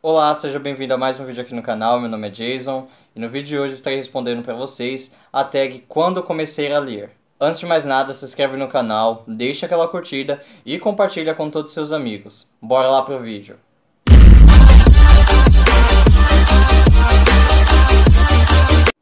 Olá, seja bem-vindo a mais um vídeo aqui no canal, meu nome é Jason e no vídeo de hoje estarei respondendo para vocês a tag Quando comecei a ler. Antes de mais nada, se inscreve no canal, deixa aquela curtida e compartilha com todos os seus amigos. Bora lá pro vídeo.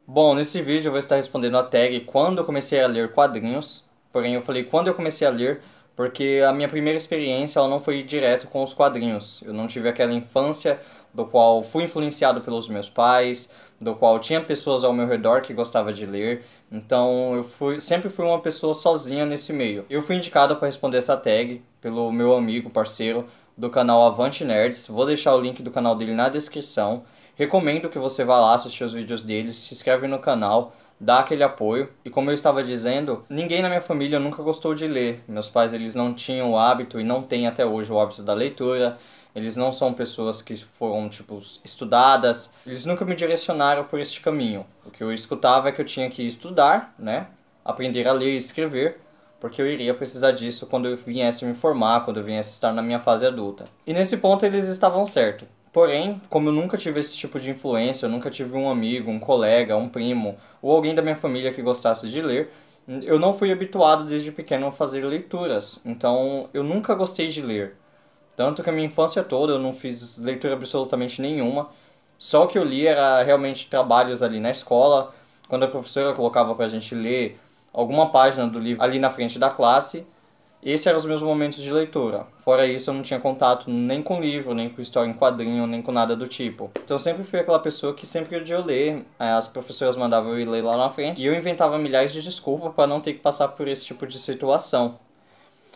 Bom, nesse vídeo eu vou estar respondendo a tag Quando eu comecei a ler quadrinhos, porém eu falei quando eu comecei a ler porque a minha primeira experiência ela não foi direto com os quadrinhos. Eu não tive aquela infância do qual fui influenciado pelos meus pais, do qual tinha pessoas ao meu redor que gostava de ler. Então sempre fui uma pessoa sozinha nesse meio. Eu fui indicado para responder essa tag pelo meu amigo, parceiro do canal Avante Nerds. Vou deixar o link do canal dele na descrição. Recomendo que você vá lá assistir os vídeos dele, se inscreve no canal, dá aquele apoio. E como eu estava dizendo, ninguém na minha família nunca gostou de ler. Meus pais eles não tinham o hábito e não têm até hoje o hábito da leitura. Eles não são pessoas que foram tipo estudadas. Eles nunca me direcionaram por este caminho. O que eu escutava é que eu tinha que estudar, né? Aprender a ler e escrever, porque eu iria precisar disso quando eu viesse me formar, quando eu viesse estar na minha fase adulta. E nesse ponto eles estavam certos. Porém, como eu nunca tive esse tipo de influência, eu nunca tive um amigo, um colega, um primo ou alguém da minha família que gostasse de ler, eu não fui habituado desde pequeno a fazer leituras. Então, eu nunca gostei de ler. Tanto que a minha infância toda eu não fiz leitura absolutamente nenhuma. Só o que eu li era realmente trabalhos ali na escola, quando a professora colocava pra gente ler alguma página do livro ali na frente da classe. Esses eram os meus momentos de leitura. Fora isso, eu não tinha contato nem com livro, nem com história em quadrinho, nem com nada do tipo. Então eu sempre fui aquela pessoa que sempre odiou ler. As professoras mandavam eu ir ler lá na frente e eu inventava milhares de desculpas para não ter que passar por esse tipo de situação.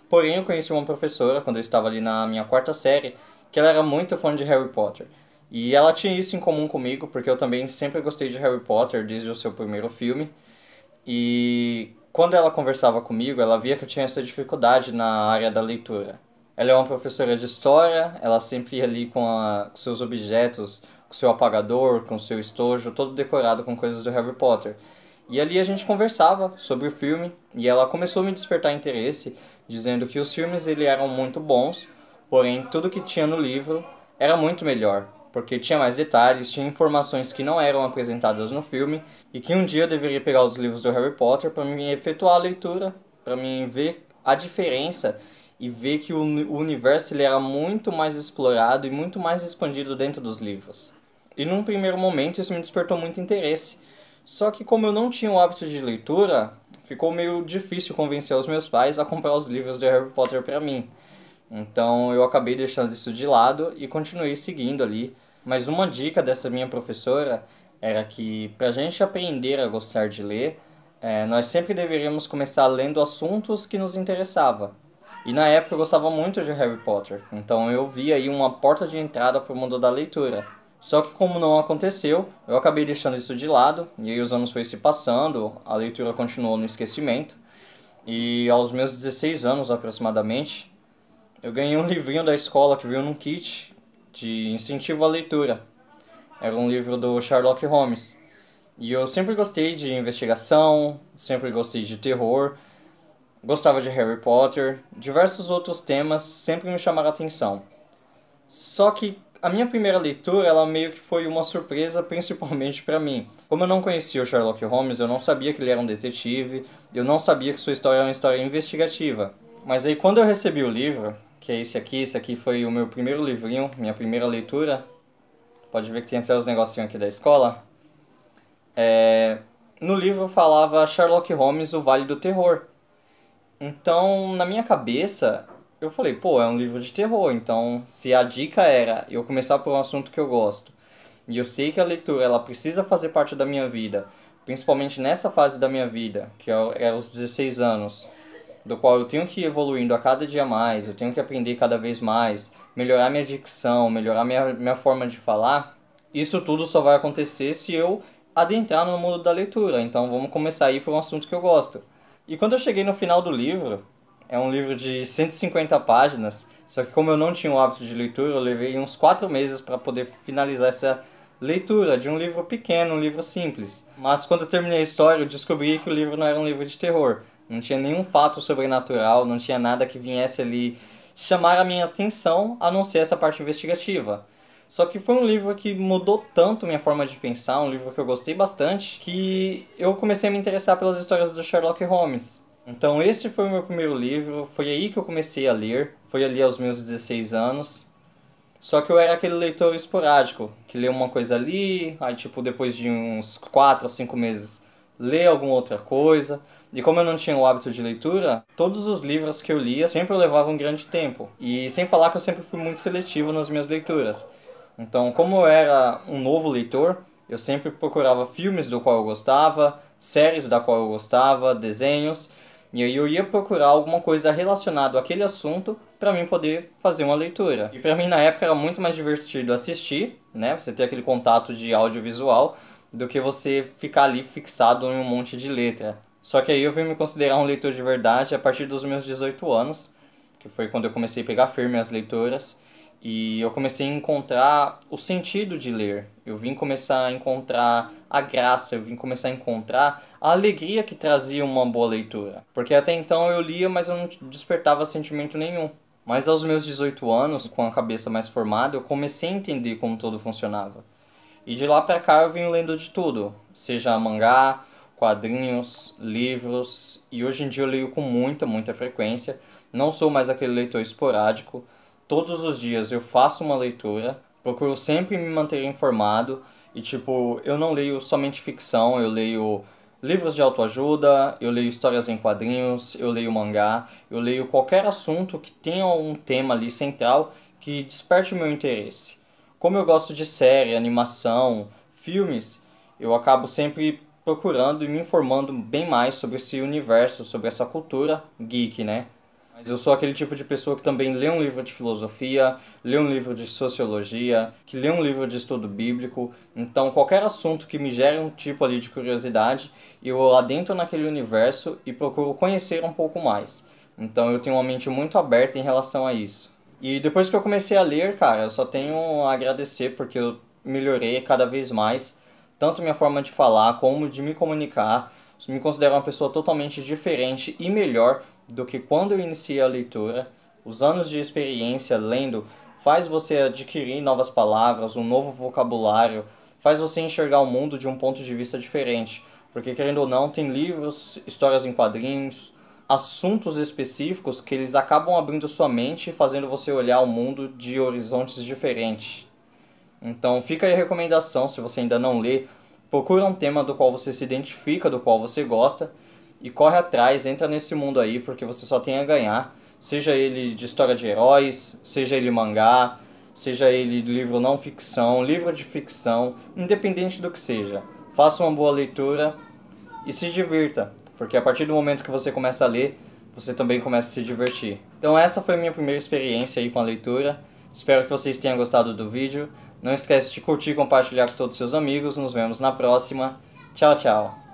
Porém, eu conheci uma professora quando eu estava ali na minha quarta série, que ela era muito fã de Harry Potter. E ela tinha isso em comum comigo, porque eu também sempre gostei de Harry Potter desde o seu primeiro filme. E quando ela conversava comigo, ela via que eu tinha essa dificuldade na área da leitura. Ela é uma professora de história, ela sempre ia ali com seus objetos, com seu apagador, com seu estojo, todo decorado com coisas do Harry Potter. E ali a gente conversava sobre o filme e ela começou a me despertar interesse, dizendo que os filmes ele eram muito bons, porém tudo que tinha no livro era muito melhor, porque tinha mais detalhes, tinha informações que não eram apresentadas no filme e que um dia eu deveria pegar os livros do Harry Potter para me efetuar a leitura, para mim ver a diferença e ver que o universo ele era muito mais explorado e muito mais expandido dentro dos livros. E num primeiro momento isso me despertou muito interesse. Só que como eu não tinha o hábito de leitura, ficou meio difícil convencer os meus pais a comprar os livros de Harry Potter para mim. Então eu acabei deixando isso de lado e continuei seguindo ali. Mas uma dica dessa minha professora era que para a gente aprender a gostar de ler, nós sempre deveríamos começar lendo assuntos que nos interessavam. E na época eu gostava muito de Harry Potter, então eu vi aí uma porta de entrada para o mundo da leitura. Só que como não aconteceu, eu acabei deixando isso de lado, e aí os anos foi se passando, a leitura continuou no esquecimento. E aos meus 16 anos aproximadamente, eu ganhei um livrinho da escola que veio num kit de incentivo à leitura. Era um livro do Sherlock Holmes. E eu sempre gostei de investigação, sempre gostei de terror, gostava de Harry Potter, diversos outros temas sempre me chamaram a atenção. Só que a minha primeira leitura, ela meio que foi uma surpresa, principalmente para mim. Como eu não conhecia o Sherlock Holmes, eu não sabia que ele era um detetive, eu não sabia que sua história era uma história investigativa. Mas aí quando eu recebi o livro, que é esse aqui foi o meu primeiro livrinho, minha primeira leitura. Pode ver que tem até os negocinhos aqui da escola. No livro falava Sherlock Holmes, o Vale do Terror. Então, na minha cabeça, eu falei, pô, é um livro de terror, então se a dica era eu começar por um assunto que eu gosto, e eu sei que a leitura ela precisa fazer parte da minha vida, principalmente nessa fase da minha vida, que é os 16 anos, do qual eu tenho que ir evoluindo a cada dia mais, eu tenho que aprender cada vez mais, melhorar minha dicção, melhorar minha forma de falar, isso tudo só vai acontecer se eu adentrar no mundo da leitura, então vamos começar aí por um assunto que eu gosto. E quando eu cheguei no final do livro, é um livro de 150 páginas, só que como eu não tinha o hábito de leitura, eu levei uns 4 meses para poder finalizar essa leitura de um livro pequeno, um livro simples. Mas quando eu terminei a história, eu descobri que o livro não era um livro de terror. Não tinha nenhum fato sobrenatural, não tinha nada que viesse ali chamar a minha atenção, a não ser essa parte investigativa. Só que foi um livro que mudou tanto minha forma de pensar, um livro que eu gostei bastante, que eu comecei a me interessar pelas histórias do Sherlock Holmes. Então esse foi o meu primeiro livro, foi aí que eu comecei a ler, foi ali aos meus 16 anos. Só que eu era aquele leitor esporádico, que lê uma coisa ali, aí tipo depois de uns 4 ou 5 meses lê alguma outra coisa. E como eu não tinha o hábito de leitura, todos os livros que eu lia sempre levavam um grande tempo. E sem falar que eu sempre fui muito seletivo nas minhas leituras. Então, como eu era um novo leitor, eu sempre procurava filmes do qual eu gostava, séries da qual eu gostava, desenhos, e aí eu ia procurar alguma coisa relacionada àquele assunto para mim poder fazer uma leitura. E para mim na época era muito mais divertido assistir, né? Você ter aquele contato de audiovisual do que você ficar ali fixado em um monte de letra. Só que aí eu vim me considerar um leitor de verdade a partir dos meus 18 anos, que foi quando eu comecei a pegar firme as leituras. E eu comecei a encontrar o sentido de ler. Eu vim começar a encontrar a graça, eu vim começar a encontrar a alegria que trazia uma boa leitura. Porque até então eu lia, mas eu não despertava sentimento nenhum. Mas aos meus 18 anos, com a cabeça mais formada, eu comecei a entender como tudo funcionava. E de lá pra cá eu venho lendo de tudo, seja mangá, quadrinhos, livros, e hoje em dia eu leio com muita frequência. Não sou mais aquele leitor esporádico. Todos os dias eu faço uma leitura, procuro sempre me manter informado e tipo, eu não leio somente ficção, eu leio livros de autoajuda, eu leio histórias em quadrinhos, eu leio mangá, eu leio qualquer assunto que tenha um tema ali central que desperte o meu interesse. Como eu gosto de série, animação, filmes, eu acabo sempre procurando e me informando bem mais sobre esse universo, sobre essa cultura geek, né? Mas eu sou aquele tipo de pessoa que também lê um livro de filosofia, lê um livro de sociologia, que lê um livro de estudo bíblico. Então, qualquer assunto que me gere um tipo ali de curiosidade, eu adentro naquele universo e procuro conhecer um pouco mais. Então, eu tenho uma mente muito aberta em relação a isso. E depois que eu comecei a ler, cara, eu só tenho a agradecer porque eu melhorei cada vez mais, tanto minha forma de falar como de me comunicar. Me considero uma pessoa totalmente diferente e melhor do que quando eu iniciei a leitura. Os anos de experiência lendo faz você adquirir novas palavras, um novo vocabulário, faz você enxergar o mundo de um ponto de vista diferente. Porque, querendo ou não, tem livros, histórias em quadrinhos, assuntos específicos que eles acabam abrindo sua mente e fazendo você olhar o mundo de horizontes diferentes. Então fica aí a recomendação, se você ainda não lê, procura um tema do qual você se identifica, do qual você gosta, e corre atrás, entra nesse mundo aí, porque você só tem a ganhar. Seja ele de história de heróis, seja ele mangá, seja ele livro não ficção, livro de ficção, independente do que seja. Faça uma boa leitura e se divirta, porque a partir do momento que você começa a ler, você também começa a se divertir. Então essa foi a minha primeira experiência aí com a leitura. Espero que vocês tenham gostado do vídeo. Não esquece de curtir e compartilhar com todos os seus amigos. Nos vemos na próxima. Tchau, tchau.